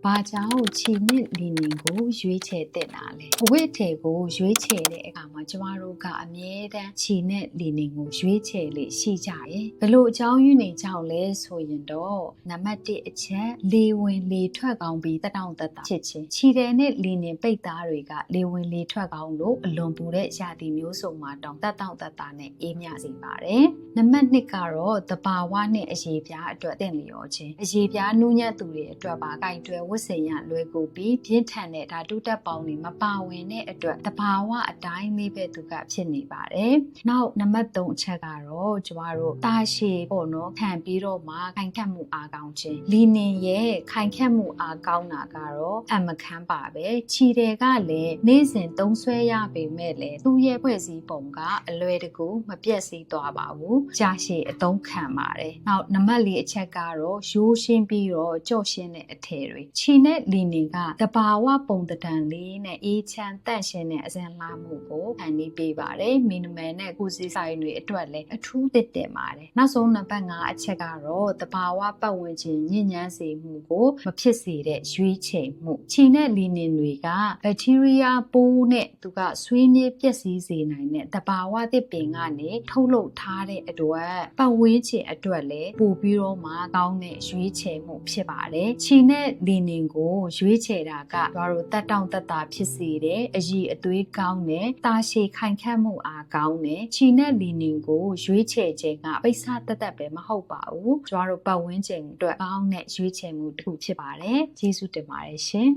ဘာကြောင့်ခြေနဲ့လီနင်ကိုရွေးချယ်တဲ့နာလဲအဝတ်ထည်ကိုရွေးချယ်တဲ့အခါမှာကျမတို့ကအမြဲတမ်းခြေနဲ့လီနင်ကိုရွေးချယ်လေရှိကြတယ်ဘလို့အကြောင်းရင်းနေကြောင့်လဲဆိုရင်တော့နံပါတ်1အချက်လေဝင်လေထွက်ကောင်းပြီးတတောင့်တတဖြစ်ခြင်းခြေတယ်နဲ့လီနင်ပိတ်သားတွေကလေဝင်လေထွက်ကောင်းလို့အလွန်ပူတဲ့ရာသီမျိုးစုံမှာတောင်တတောင့်တတနဲ့အေးမြစေပါတယ်နံပါတ်2ကတော့တဘာဝနဲ့အရေးပြားအတွက်တင့်လျော်ခြင်းအရေးပြားနူးညံ့သူတွေအတွက်ပါကြိုက်တွယ်ဝတ်ဆင်ရလွယ်ကူပြီးပြင်းထန်တဲ့ဓာတုတက်ပေါင်းတွေမပါဝင်တဲ့အတွက်တဘာဝအတိုင်းလေးပဲသူကဖြစ်နေပါတယ်။နောက်နံပါတ်3အချက်ကတော့ကျမတို့တာရှည်ပေါ့နော်ခံပြီးတော့မှခိုင်ခတ်မှုအားကောင်းခြင်းလီနင်ရဲ့ခိုင်ခတ်မှုအားကောင်းတာကတော့အမခန်းပါပဲခြေတွေကလည်းနေ့စဉ်သုံးဆွဲရပေမဲ့လည်းသူ့ရဲ့ဖွဲ့စည်းပုံကအလွယ်တကူမပြတ်စီးသွားပါဘူး။ကြာရှည်အသုံးခံပါတယ်။နောက်နံပါတ်4အချက်ကတော့ရိုးရှင်းပြီးတော့ကြော့ရှင်းတဲ့အထည်တွေခြေနဲ့လီနင်ကတဘာဝပုံတံလေးနဲ့အေးချမ်းတန့်ရှင်းတဲ့အစဉ်လာမှုကိုဖန်တီးပေးပါတယ်မီနီမယ်နဲ့ကုစီဆိုင်တွေအတွက်လည်းအထူးသင့်တယ်ပါတယ်နောက်ဆုံးနံပါတ်5အချက်ကတော့တဘာဝပတ်ဝန်းကျင်ညဉ့်ညမ်းစေမှုကိုမဖြစ်စေတဲ့ရွေးချယ်မှုခြေနဲ့လီနင်တွေကဘက်တီးရီးယားပိုးနဲ့သူကဆွေးမြေ့ပျက်စီးစေနိုင်တဲ့တဘာဝသစ်ပင်ကနေထုတ်လုပ်ထားတဲ့အတွက်ပတ်ဝန်းကျင်အတွက်လည်းပို့ပြီးတော့မှကောင်းတဲ့ရွေးချယ်မှုဖြစ်ပါတယ်ခြေနဲ့လီနင်ကိုရွေးချယ်တာကတို့တက်တောင့်တက်တာဖြစ်စေတယ်အရည်အသွေးကောင်းတယ်တာရှည်ခိုင်ခန့်မှုအားကောင်းတယ်ခြေနဲ့လီနင်ကိုရွေးချယ်ခြင်းကပိတ်စတက်တက်ပဲမဟုတ်ပါဘူးတို့ပတ်ဝန်းကျင်အတွက်ကောင်းတဲ့ရွေးချယ်မှုတစ်ခုဖြစ်ပါတယ်ကျေးဇူးတင်ပါတယ်ရှင်